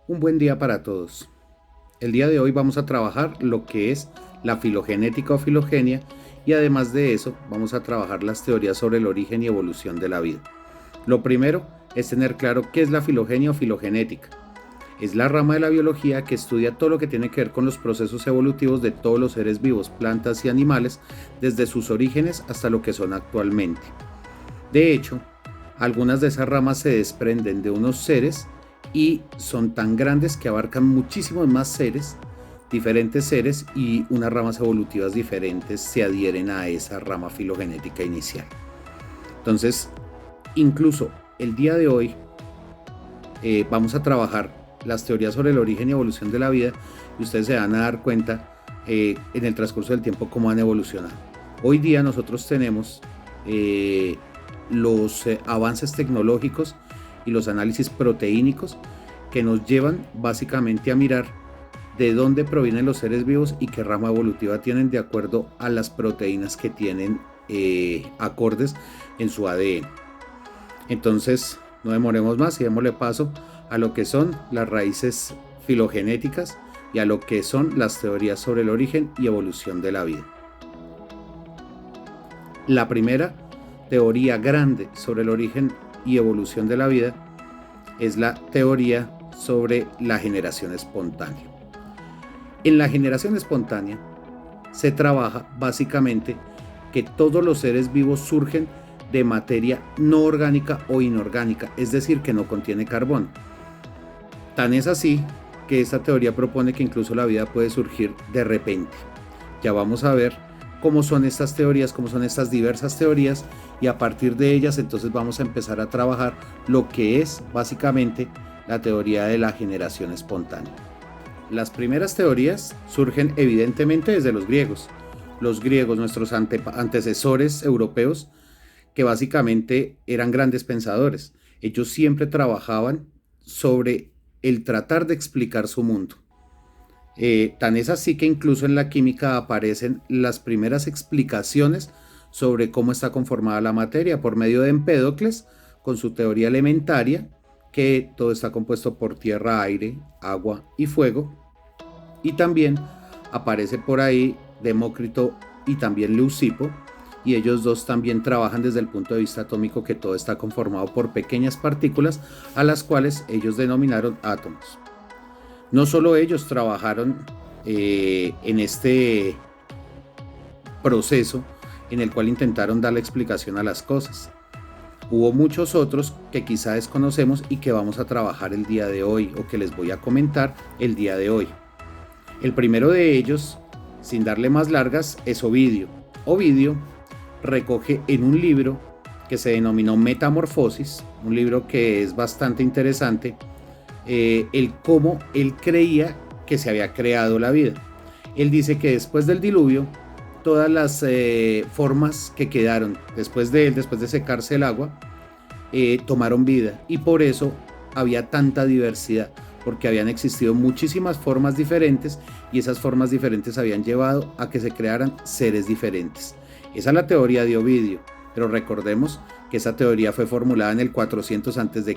Un buen día para todos. El día de hoy vamos a trabajar lo que es la filogenética o filogenia y además de eso vamos a trabajar las teorías sobre el origen y evolución de la vida. Lo primero es tener claro qué es la filogenia o filogenética. Es la rama de la biología que estudia todo lo que tiene que ver con los procesos evolutivos de todos los seres vivos, plantas y animales, desde sus orígenes hasta lo que son actualmente. De hecho, algunas de esas ramas se desprenden de unos seres y son tan grandes que abarcan muchísimos más seres, diferentes seres, y unas ramas evolutivas diferentes se adhieren a esa rama filogenética inicial. Entonces, incluso el día de hoy vamos a trabajar las teorías sobre el origen y evolución de la vida y ustedes se van a dar cuenta en el transcurso del tiempo cómo han evolucionado. Hoy día nosotros tenemos los avances tecnológicos y los análisis proteínicos que nos llevan básicamente a mirar de dónde provienen los seres vivos y qué rama evolutiva tienen de acuerdo a las proteínas que tienen acordes en su ADN. Entonces, no demoremos más y démosle paso a lo que son las raíces filogenéticas y a lo que son las teorías sobre el origen y evolución de la vida. La primera teoría grande sobre el origen y evolución de la vida es la teoría sobre la generación espontánea. En la generación espontánea se trabaja básicamente que todos los seres vivos surgen de materia no orgánica o inorgánica, es decir, que no contiene carbono. Tan es así que esta teoría propone que incluso la vida puede surgir de repente. Ya vamos a ver cómo son estas teorías, cómo son estas diversas teorías, y a partir de ellas entonces vamos a empezar a trabajar lo que es básicamente la teoría de la generación espontánea. Las primeras teorías surgen evidentemente desde los griegos. Los griegos, nuestros antecesores europeos, que básicamente eran grandes pensadores. Ellos siempre trabajaban sobre el tratar de explicar su mundo. Tan es así que incluso en la química aparecen las primeras explicaciones sobre cómo está conformada la materia por medio de Empédocles con su teoría elementaria, que todo está compuesto por tierra, aire, agua y fuego. Y también aparece por ahí Demócrito y también Leucipo, y ellos dos también trabajan desde el punto de vista atómico, que todo está conformado por pequeñas partículas a las cuales ellos denominaron átomos. No solo ellos trabajaron en este proceso en el cual intentaron dar la explicación a las cosas. Hubo muchos otros que quizá desconocemos y que vamos a trabajar el día de hoy, o que les voy a comentar el día de hoy. El primero de ellos, sin darle más largas, es Ovidio. Ovidio recoge en un libro que se denominó Metamorfosis, un libro que es bastante interesante, el cómo él creía que se había creado la vida. Él dice que después del diluvio, todas las formas que quedaron después de secarse el agua, tomaron vida, y por eso había tanta diversidad, porque habían existido muchísimas formas diferentes y esas formas diferentes habían llevado a que se crearan seres diferentes. Esa es la teoría de Ovidio, pero recordemos que esa teoría fue formulada en el 400 a.C.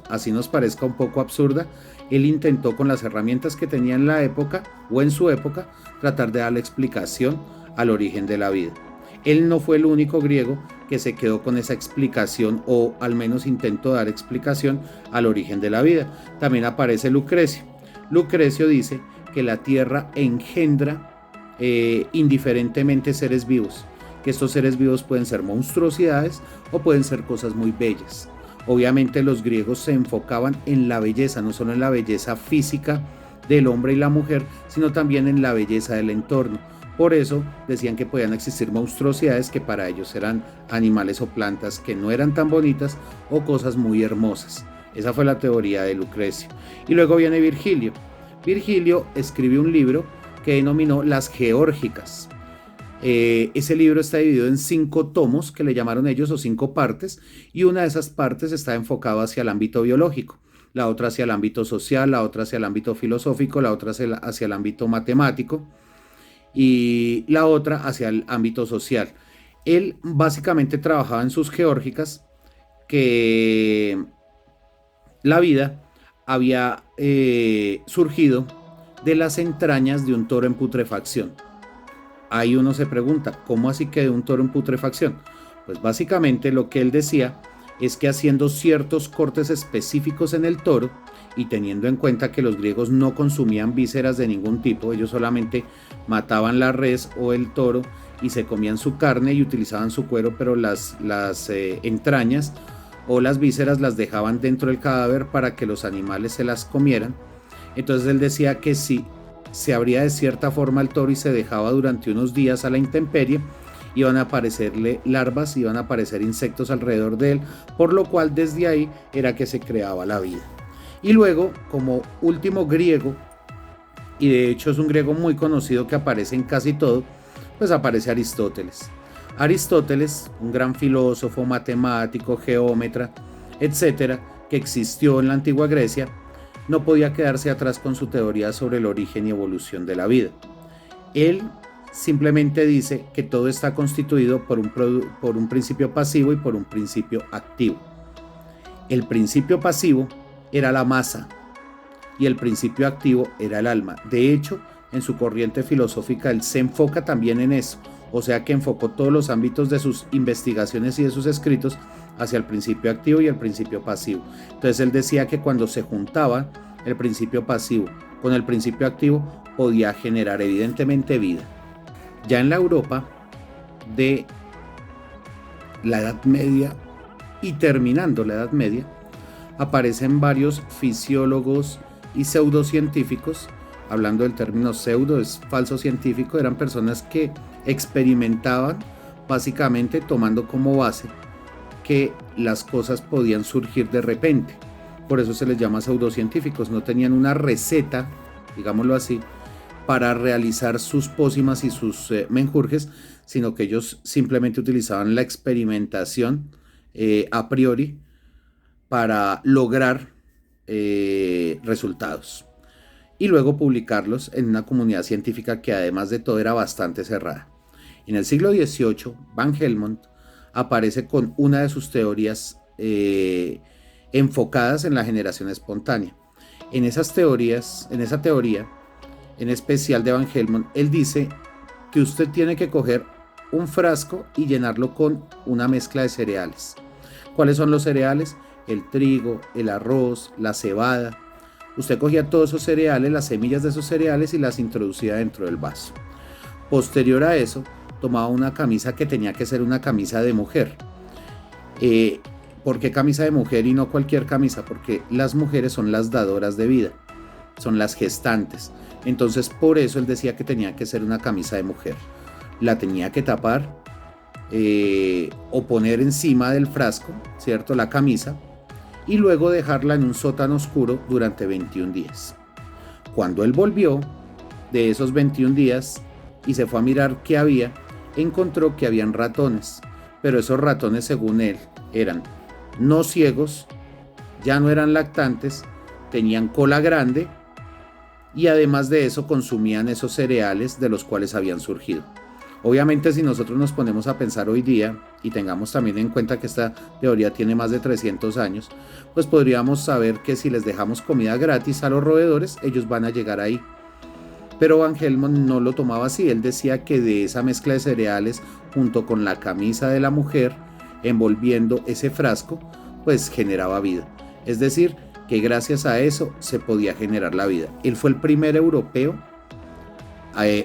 Así nos parezca un poco absurda, él intentó con las herramientas que tenía en la época o en su época tratar de dar la explicación al origen de la vida. Él no fue el único griego que se quedó con esa explicación, o al menos intentó dar explicación al origen de la vida. También aparece Lucrecio. Lucrecio dice que la tierra engendra indiferentemente seres vivos, que estos seres vivos pueden ser monstruosidades o pueden ser cosas muy bellas. Obviamente los griegos se enfocaban en la belleza, no solo en la belleza física del hombre y la mujer, sino también en la belleza del entorno. Por eso decían que podían existir monstruosidades que para ellos eran animales o plantas que no eran tan bonitas, o cosas muy hermosas. Esa fue la teoría de Lucrecio. Y luego viene Virgilio. Virgilio escribió un libro que denominó Las Geórgicas. Ese libro está dividido en 5 tomos que le llamaron ellos, o 5 partes, y una de esas partes está enfocada hacia el ámbito biológico, la otra hacia el ámbito social, la otra hacia el ámbito filosófico, la otra hacia el ámbito matemático y la otra hacia el ámbito social. Él básicamente trabajaba en sus geórgicas que la vida había surgido de las entrañas de un toro en putrefacción. Ahí uno se pregunta, ¿cómo así que de un toro en putrefacción? Pues básicamente lo que él decía es que haciendo ciertos cortes específicos en el toro y teniendo en cuenta que los griegos no consumían vísceras de ningún tipo, ellos solamente mataban la res o el toro y se comían su carne y utilizaban su cuero, pero las entrañas o las vísceras las dejaban dentro del cadáver para que los animales se las comieran. Entonces él decía que si se abría de cierta forma el toro y se dejaba durante unos días a la intemperie, iban a aparecerle larvas, iban a aparecer insectos alrededor de él, por lo cual desde ahí era que se creaba la vida. Y luego, como último griego, y de hecho es un griego muy conocido que aparece en casi todo, pues aparece Aristóteles. Aristóteles, un gran filósofo, matemático, geómetra, etcétera, que existió en la antigua Grecia, no podía quedarse atrás con su teoría sobre el origen y evolución de la vida. Él simplemente dice que todo está constituido por un principio pasivo y por un principio activo. El principio pasivo era la masa y el principio activo era el alma. De hecho, en su corriente filosófica él se enfoca también en eso, o sea que enfocó todos los ámbitos de sus investigaciones y de sus escritos hacia el principio activo y el principio pasivo. Entonces él decía que cuando se juntaba el principio pasivo con el principio activo podía generar evidentemente vida. Ya en la Europa de la Edad Media y terminando la Edad Media, aparecen varios fisiólogos y pseudocientíficos. Hablando del término pseudo, es falso científico, eran personas que experimentaban básicamente tomando como base que las cosas podían surgir de repente. Por eso se les llama pseudocientíficos, no tenían una receta, digámoslo así, para realizar sus pócimas y sus menjurjes, sino que ellos simplemente utilizaban la experimentación a priori para lograr resultados y luego publicarlos en una comunidad científica que además de todo era bastante cerrada. En el siglo XVIII, Van Helmont aparece con una de sus teorías enfocadas en la generación espontánea. En esa teoría en especial de Van Helmont, él dice que usted tiene que coger un frasco y llenarlo con una mezcla de cereales. ¿Cuáles son los cereales? El trigo, el arroz, la cebada. Usted cogía todos esos cereales, las semillas de esos cereales y las introducía dentro del vaso. Posterior a eso, tomaba una camisa que tenía que ser una camisa de mujer. ¿Por qué camisa de mujer y no cualquier camisa? Porque las mujeres son las dadoras de vida, son las gestantes. Entonces por eso él decía que tenía que ser una camisa de mujer. La tenía que tapar o poner encima del frasco, ¿cierto? La camisa, y luego dejarla en un sótano oscuro durante 21 días. Cuando él volvió de esos 21 días y se fue a mirar qué había, encontró que habían ratones, pero esos ratones, según él, eran no ciegos, ya no eran lactantes, tenían cola grande y además de eso consumían esos cereales de los cuales habían surgido. Obviamente, si nosotros nos ponemos a pensar hoy día y tengamos también en cuenta que esta teoría tiene más de 300 años, pues podríamos saber que si les dejamos comida gratis a los roedores, ellos van a llegar ahí. Pero Van Helmont no lo tomaba así. Él decía que de esa mezcla de cereales junto con la camisa de la mujer envolviendo ese frasco, pues generaba vida. Es decir, que gracias a eso se podía generar la vida. Él fue el primer europeo,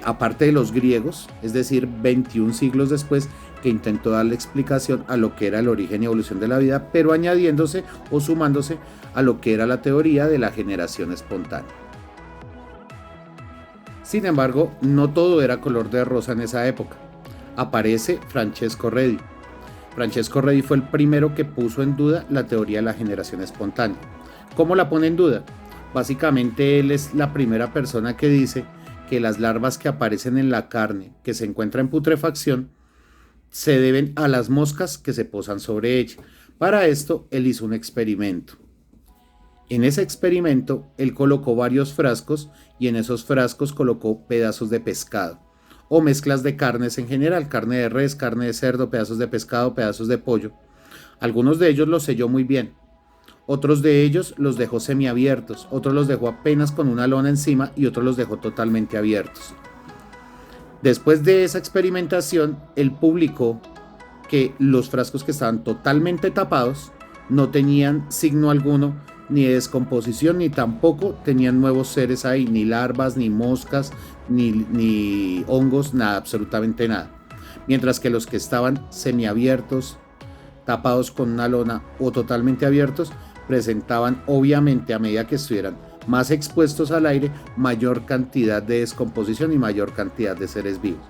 aparte de los griegos, es decir, 21 siglos después, que intentó darle explicación a lo que era el origen y evolución de la vida, pero añadiéndose o sumándose a lo que era la teoría de la generación espontánea. Sin embargo, no todo era color de rosa en esa época. Aparece Francesco Redi. Francesco Redi fue el primero que puso en duda la teoría de la generación espontánea. ¿Cómo la pone en duda? Básicamente él es la primera persona que dice que las larvas que aparecen en la carne que se encuentra en putrefacción se deben a las moscas que se posan sobre ella. Para esto él hizo un experimento. En ese experimento él colocó varios frascos y en esos frascos colocó pedazos de pescado o mezclas de carnes en general, carne de res, carne de cerdo, pedazos de pescado, pedazos de pollo. Algunos de ellos los selló muy bien, Otros de ellos los dejó semiabiertos, otros los dejó apenas con una lona encima y otros los dejó totalmente abiertos. Después de esa experimentación, él publicó que los frascos que estaban totalmente tapados no tenían signo alguno ni de descomposición, ni tampoco tenían nuevos seres ahí, ni larvas, ni moscas, ni hongos, nada, absolutamente nada. Mientras que los que estaban semiabiertos, tapados con una lona o totalmente abiertos, presentaban, obviamente, a medida que estuvieran más expuestos al aire, mayor cantidad de descomposición y mayor cantidad de seres vivos.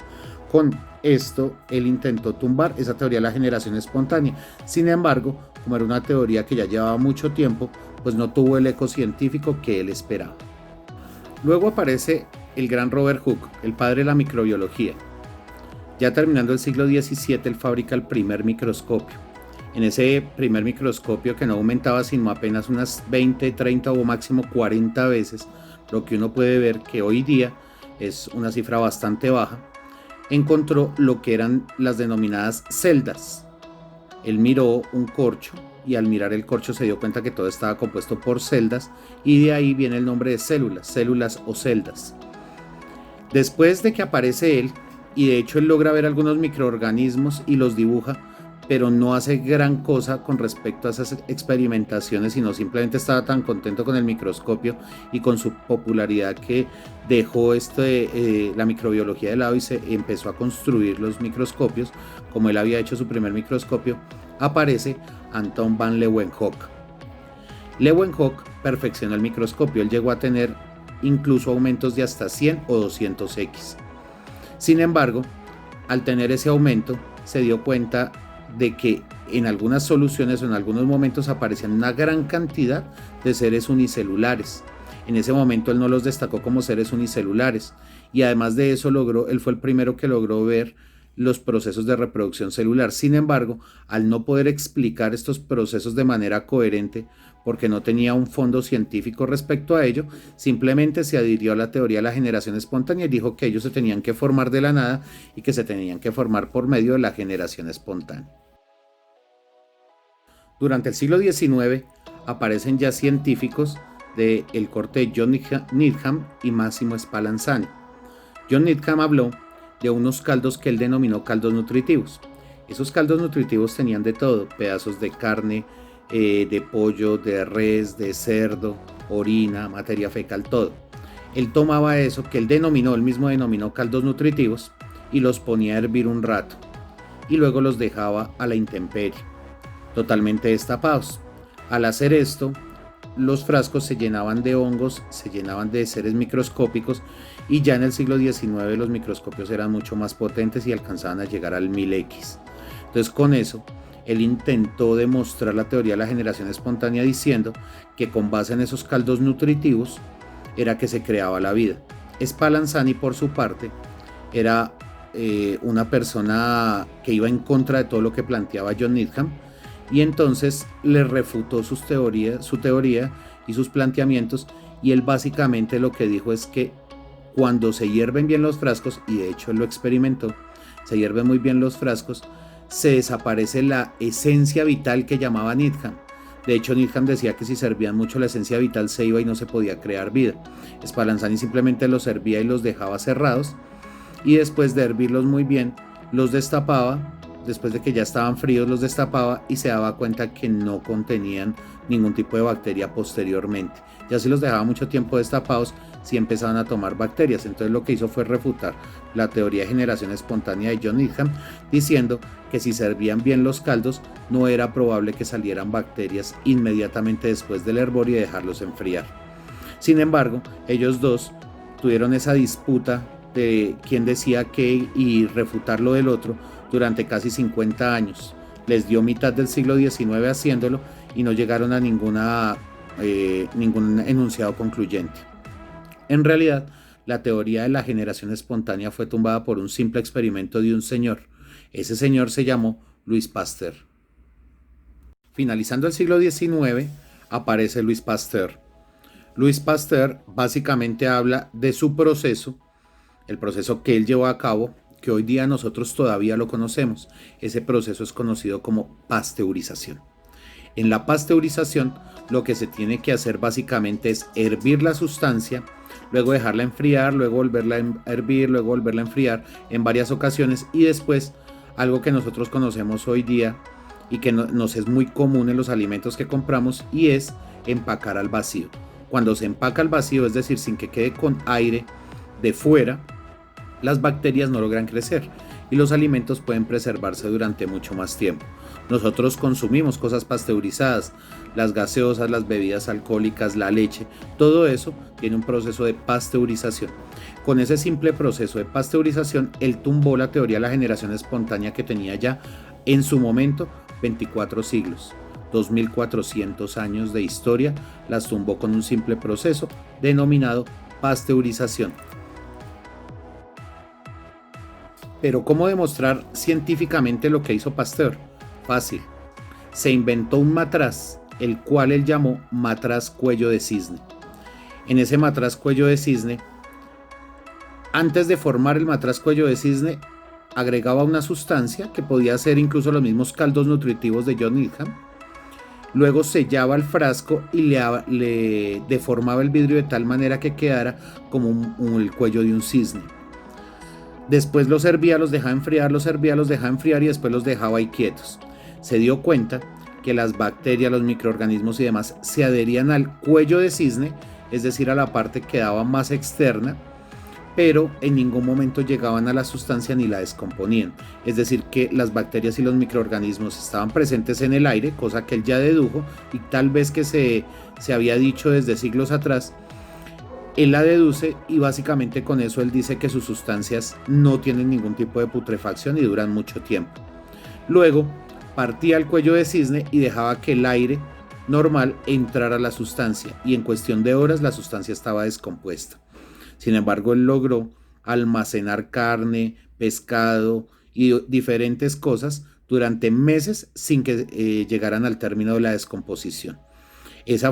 Con esto, él intentó tumbar esa teoría de la generación espontánea. Sin embargo, como era una teoría que ya llevaba mucho tiempo, pues no tuvo el eco científico que él esperaba. Luego aparece el gran Robert Hooke, el padre de la microbiología. Ya terminando el siglo XVII, él fabrica el primer microscopio. En ese primer microscopio, que no aumentaba sino apenas unas 20, 30 o máximo 40 veces lo que uno puede ver, que hoy día es una cifra bastante baja, encontró lo que eran las denominadas celdas. Él miró un corcho y al mirar el corcho se dio cuenta que todo estaba compuesto por celdas, y de ahí viene el nombre de células o celdas. Después de que aparece él, y de hecho él logra ver algunos microorganismos y los dibuja, pero no hace gran cosa con respecto a esas experimentaciones, sino simplemente estaba tan contento con el microscopio y con su popularidad que dejó la microbiología de lado y se empezó a construir los microscopios. Como él había hecho su primer microscopio, aparece Anton van Leeuwenhoek. Leeuwenhoek perfeccionó el microscopio, él llegó a tener incluso aumentos de hasta 100 o 200x. Sin embargo, al tener ese aumento, se dio cuenta de que en algunas soluciones o en algunos momentos aparecían una gran cantidad de seres unicelulares. En ese momento él no los destacó como seres unicelulares, y además de eso él fue el primero que logró ver los procesos de reproducción celular. Sin embargo, al no poder explicar estos procesos de manera coherente, porque no tenía un fondo científico respecto a ello, simplemente se adhirió a la teoría de la generación espontánea y dijo que ellos se tenían que formar de la nada y que se tenían que formar por medio de la generación espontánea. Durante el siglo XIX aparecen ya científicos del corte de John Needham y Massimo Spallanzani. John Needham habló de unos caldos que él denominó caldos nutritivos. Esos caldos nutritivos tenían de todo: pedazos de carne, de pollo, de res, de cerdo, orina, materia fecal, todo. Él tomaba eso que él mismo denominó caldos nutritivos, y los ponía a hervir un rato, y luego los dejaba a la intemperie, totalmente destapados. Al hacer esto, los frascos se llenaban de hongos, se llenaban de seres microscópicos, y ya en el siglo XIX los microscopios eran mucho más potentes y alcanzaban a llegar al 1000x. Entonces, con eso, él intentó demostrar la teoría de la generación espontánea diciendo que con base en esos caldos nutritivos era que se creaba la vida. Spallanzani, por su parte, era una persona que iba en contra de todo lo que planteaba John Needham, y entonces le refutó su teoría y sus planteamientos, y él básicamente lo que dijo es que cuando se hierven bien los frascos, y de hecho él lo experimentó, se hierven muy bien los frascos, se desaparece la esencia vital que llamaba Needham. De hecho, Needham decía que si servían mucho la esencia vital se iba y no se podía crear vida. Spallanzani simplemente los servía y los dejaba cerrados, y después de hervirlos muy bien, los destapaba. Después de que ya estaban fríos, los destapaba y se daba cuenta que no contenían ningún tipo de bacteria posteriormente. Ya si los dejaba mucho tiempo destapados, sí empezaban a tomar bacterias. Entonces lo que hizo fue refutar la teoría de generación espontánea de John Needham, diciendo que si servían bien los caldos, no era probable que salieran bacterias inmediatamente después del hervor y dejarlos enfriar. Sin embargo, ellos dos tuvieron esa disputa de quién decía qué y refutar lo del otro durante casi 50 años. Les dio mitad del siglo XIX haciéndolo y no llegaron a ningún enunciado concluyente. En realidad, la teoría de la generación espontánea fue tumbada por un simple experimento de un señor. Ese señor se llamó Louis Pasteur. Finalizando el siglo XIX, aparece Louis Pasteur. Louis Pasteur básicamente habla de su proceso, el proceso que él llevó a cabo, que hoy día nosotros todavía lo conocemos. Ese proceso es conocido como pasteurización. En la pasteurización, lo que se tiene que hacer básicamente es hervir la sustancia, luego dejarla enfriar, luego volverla a hervir, luego volverla a enfriar en varias ocasiones y después algo que nosotros conocemos hoy día y que nos es muy común en los alimentos que compramos, y es empacar al vacío. Cuando se empaca al vacío, es decir, sin que quede con aire de fuera, las bacterias no logran crecer y los alimentos pueden preservarse durante mucho más tiempo. Nosotros consumimos cosas pasteurizadas, las gaseosas, las bebidas alcohólicas, la leche, todo eso tiene un proceso de pasteurización. Con ese simple proceso de pasteurización, él tumbó la teoría de la generación espontánea que tenía ya en su momento 24 siglos. 2400 años de historia las tumbó con un simple proceso denominado pasteurización. Pero ¿cómo demostrar científicamente lo que hizo Pasteur? Fácil. Se inventó un matraz, el cual él llamó matraz cuello de cisne. En ese matraz cuello de cisne, antes de formar el matraz cuello de cisne, agregaba una sustancia que podía ser incluso los mismos caldos nutritivos de John Needham. Luego sellaba el frasco y le deformaba el vidrio de tal manera que quedara como el cuello de un cisne. Después los hervía, los dejaba enfriar, los hervía, los dejaba enfriar y después los dejaba ahí quietos. Se dio cuenta que las bacterias, los microorganismos y demás se adherían al cuello de cisne, es decir, a la parte que daba más externa, pero en ningún momento llegaban a la sustancia ni la descomponían. Es decir, que las bacterias y los microorganismos estaban presentes en el aire, cosa que él ya dedujo y tal vez que se había dicho desde siglos atrás. Él la deduce y básicamente con eso él dice que sus sustancias no tienen ningún tipo de putrefacción y duran mucho tiempo. Luego partía el cuello de cisne y dejaba que el aire normal entrara a la sustancia y en cuestión de horas la sustancia estaba descompuesta. Sin embargo, él logró almacenar carne, pescado y diferentes cosas durante meses sin que llegaran al término de la descomposición. Ese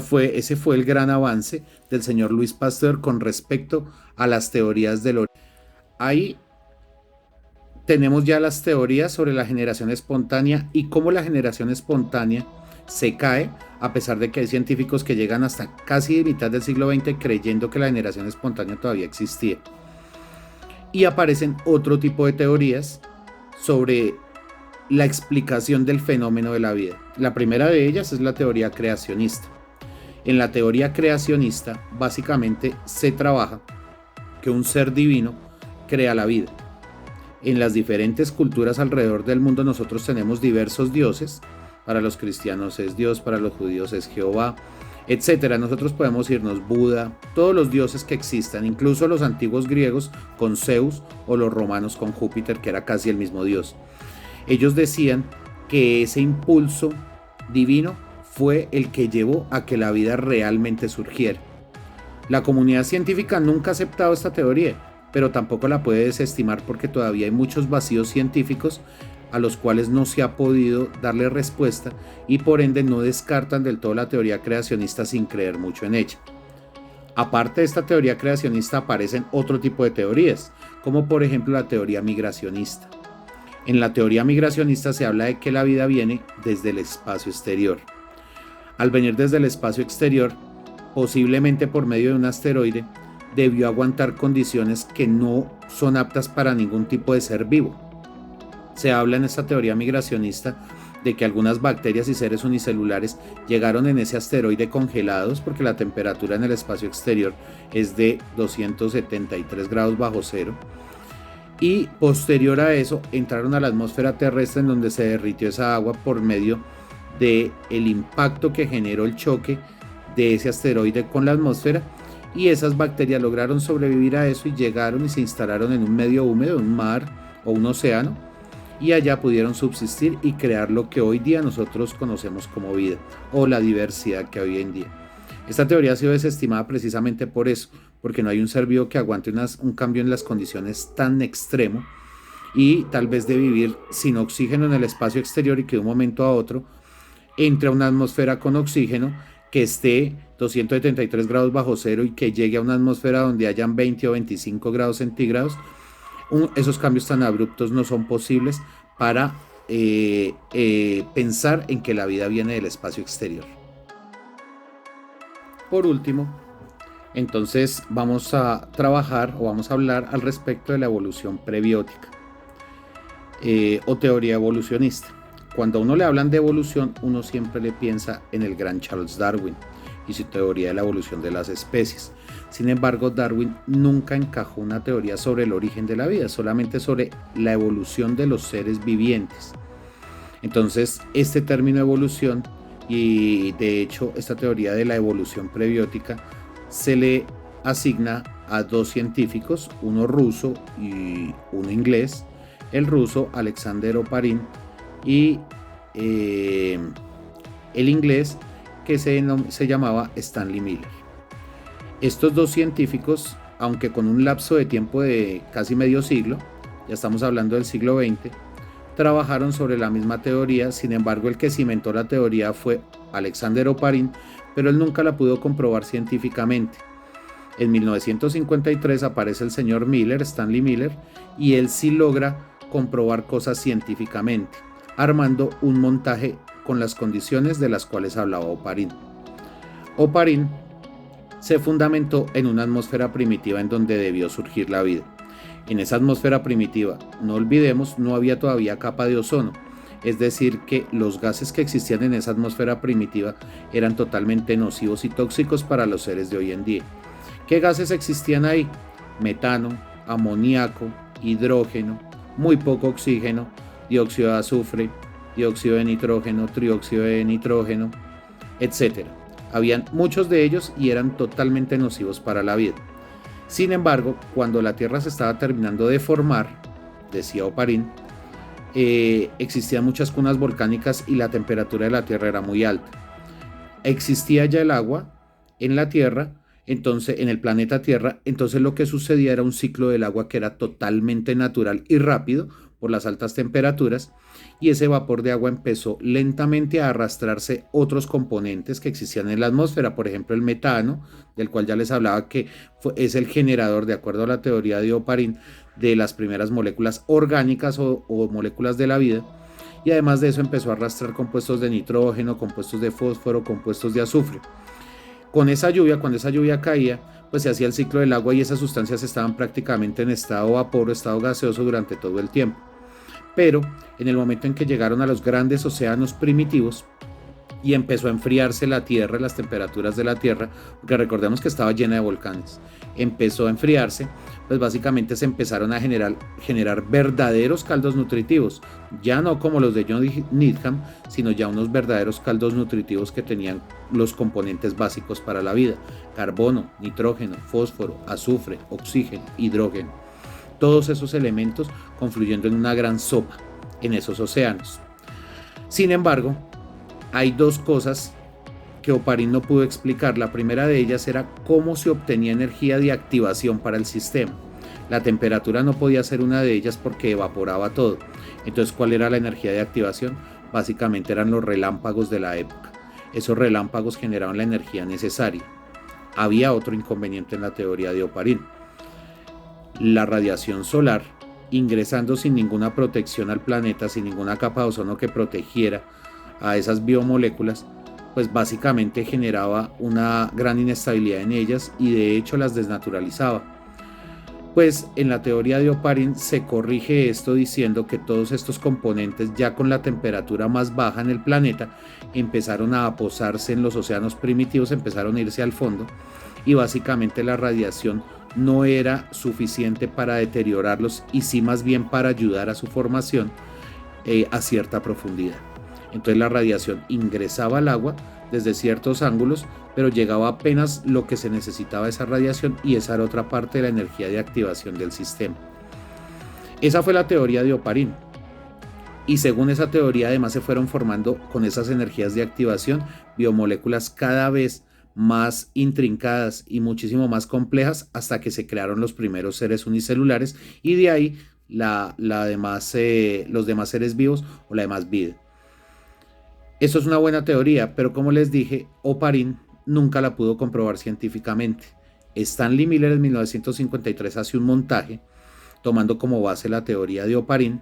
fue el gran avance del señor Louis Pasteur con respecto a las teorías del origen. Ahí tenemos ya las teorías sobre la generación espontánea y cómo la generación espontánea se cae, a pesar de que hay científicos que llegan hasta casi mitad del siglo XX creyendo que la generación espontánea todavía existía. Y aparecen otro tipo de teorías sobre la explicación del fenómeno de la vida. La primera de ellas es la teoría creacionista. En la teoría creacionista, básicamente se trabaja que un ser divino crea la vida. En las diferentes culturas alrededor del mundo nosotros tenemos diversos dioses. Para los cristianos es Dios, para los judíos es Jehová, etc. Nosotros podemos irnos Buda, todos los dioses que existan, incluso los antiguos griegos con Zeus o los romanos con Júpiter, que era casi el mismo dios. Ellos decían que ese impulso divino fue el que llevó a que la vida realmente surgiera. La comunidad científica nunca ha aceptado esta teoría, pero tampoco la puede desestimar porque todavía hay muchos vacíos científicos a los cuales no se ha podido darle respuesta y por ende no descartan del todo la teoría creacionista sin creer mucho en ella. Aparte de esta teoría creacionista aparecen otro tipo de teorías, como por ejemplo la teoría migracionista. En la teoría migracionista se habla de que la vida viene desde el espacio exterior. Al venir desde el espacio exterior, posiblemente por medio de un asteroide, debió aguantar condiciones que no son aptas para ningún tipo de ser vivo. Se habla en esta teoría migracionista de que algunas bacterias y seres unicelulares llegaron en ese asteroide congelados porque la temperatura en el espacio exterior es de 273 grados bajo cero. Y posterior a eso entraron a la atmósfera terrestre en donde se derritió esa agua por medio del impacto que generó el choque de ese asteroide con la atmósfera, y esas bacterias lograron sobrevivir a eso y llegaron y se instalaron en un medio húmedo, un mar o un océano, y allá pudieron subsistir y crear lo que hoy día nosotros conocemos como vida o la diversidad que hay hoy en día. Esta teoría ha sido desestimada precisamente por eso, porque no hay un ser vivo que aguante un cambio en las condiciones tan extremo y tal vez de vivir sin oxígeno en el espacio exterior y que de un momento a otro entre a una atmósfera con oxígeno que esté 273 grados bajo cero y que llegue a una atmósfera donde hayan 20 o 25 grados centígrados. Esos cambios tan abruptos no son posibles para pensar en que la vida viene del espacio exterior. Por último, entonces vamos a trabajar o vamos a hablar al respecto de la evolución prebiótica o teoría evolucionista. Cuando a uno le hablan de evolución, uno siempre le piensa en el gran Charles Darwin y su teoría de la evolución de las especies. Sin embargo, Darwin nunca encajó una teoría sobre el origen de la vida, solamente sobre la evolución de los seres vivientes. Entonces, este término evolución y de hecho esta teoría de la evolución prebiótica se le asigna a dos científicos, uno ruso y uno inglés, el ruso Alexander Oparin y el inglés que se llamaba Stanley Miller. Estos dos científicos, aunque con un lapso de tiempo de casi medio siglo, ya estamos hablando del siglo XX, trabajaron sobre la misma teoría. Sin embargo, el que cimentó la teoría fue Alexander Oparin, pero él nunca la pudo comprobar científicamente. En 1953 aparece el señor Miller, Stanley Miller, y él sí logra comprobar cosas científicamente, armando un montaje con las condiciones de las cuales hablaba Oparin. Oparin se fundamentó en una atmósfera primitiva en donde debió surgir la vida. En esa atmósfera primitiva, no olvidemos, no había todavía capa de ozono, es decir, que los gases que existían en esa atmósfera primitiva eran totalmente nocivos y tóxicos para los seres de hoy en día. ¿Qué gases existían ahí? Metano, amoníaco, hidrógeno, muy poco oxígeno, dióxido de azufre, dióxido de nitrógeno, trióxido de nitrógeno, etc. Habían muchos de ellos y eran totalmente nocivos para la vida. Sin embargo, cuando la Tierra se estaba terminando de formar, decía Oparin, existían muchas cunas volcánicas y la temperatura de la Tierra era muy alta. Existía ya el agua en la Tierra, entonces en el planeta Tierra, entonces lo que sucedía era un ciclo del agua que era totalmente natural y rápido por las altas temperaturas, y ese vapor de agua empezó lentamente a arrastrarse otros componentes que existían en la atmósfera, por ejemplo el metano, del cual ya les hablaba que es el generador, de acuerdo a la teoría de Oparin, de las primeras moléculas orgánicas o moléculas de la vida. Y además de eso empezó a arrastrar compuestos de nitrógeno, compuestos de fósforo, compuestos de azufre. Con esa lluvia, cuando esa lluvia caía, pues se hacía el ciclo del agua y esas sustancias estaban prácticamente en estado vapor o estado gaseoso durante todo el tiempo. Pero en el momento en que llegaron a los grandes océanos primitivos y empezó a enfriarse la Tierra, las temperaturas de la Tierra, porque recordemos que estaba llena de volcanes, empezó a enfriarse, pues básicamente se empezaron a generar verdaderos caldos nutritivos, ya no como los de John Needham, sino ya unos verdaderos caldos nutritivos que tenían los componentes básicos para la vida: carbono, nitrógeno, fósforo, azufre, oxígeno, hidrógeno. Todos esos elementos confluyendo en una gran sopa en esos océanos. Sin embargo, hay dos cosas que Oparin no pudo explicar. La primera de ellas era cómo se obtenía energía de activación para el sistema. La temperatura no podía ser una de ellas porque evaporaba todo. Entonces, ¿cuál era la energía de activación? Básicamente eran los relámpagos de la época. Esos relámpagos generaban la energía necesaria. Había otro inconveniente en la teoría de Oparin. La radiación solar, ingresando sin ninguna protección al planeta, sin ninguna capa de ozono que protegiera a esas biomoléculas, pues básicamente generaba una gran inestabilidad en ellas y de hecho las desnaturalizaba. Pues en la teoría de Oparin se corrige esto diciendo que todos estos componentes, ya con la temperatura más baja en el planeta, empezaron a posarse en los océanos primitivos, empezaron a irse al fondo, y básicamente la radiación no era suficiente para deteriorarlos y sí más bien para ayudar a su formación a cierta profundidad. Entonces la radiación ingresaba al agua desde ciertos ángulos, pero llegaba apenas lo que se necesitaba de esa radiación, y esa era otra parte de la energía de activación del sistema. Esa fue la teoría de Oparin. Y según esa teoría además se fueron formando con esas energías de activación biomoléculas cada vez más intrincadas y muchísimo más complejas, hasta que se crearon los primeros seres unicelulares, y de ahí los demás seres vivos o la demás vida. Esto es una buena teoría, pero como les dije, Oparin nunca la pudo comprobar científicamente. Stanley Miller en 1953 hace un montaje tomando como base la teoría de Oparin.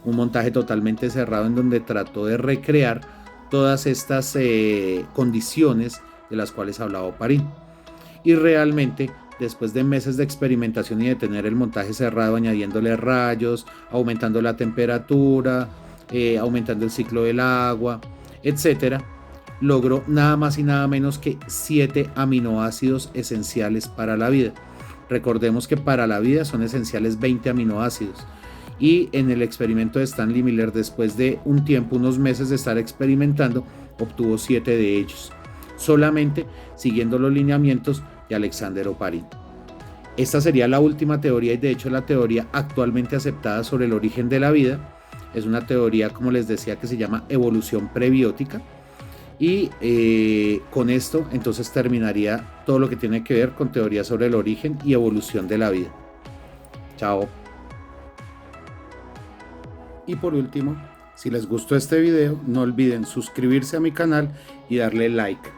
un montaje totalmente cerrado en donde trató de recrear todas estas condiciones de las cuales hablaba Oparín. Y realmente, después de meses de experimentación y de tener el montaje cerrado, añadiéndole rayos, aumentando la temperatura, aumentando el ciclo del agua, etcétera, logró nada más y nada menos que 7 aminoácidos esenciales para la vida. Recordemos que para la vida son esenciales 20 aminoácidos. Y en el experimento de Stanley Miller, después de un tiempo, unos meses de estar experimentando, obtuvo 7 de ellos, solamente siguiendo los lineamientos de Alexander Oparín. Esta sería la última teoría y de hecho la teoría actualmente aceptada sobre el origen de la vida. Es una teoría, como les decía, que se llama evolución prebiótica. Y con esto entonces terminaría todo lo que tiene que ver con teoría sobre el origen y evolución de la vida. Chao. Y por último, si les gustó este video, no olviden suscribirse a mi canal y darle like.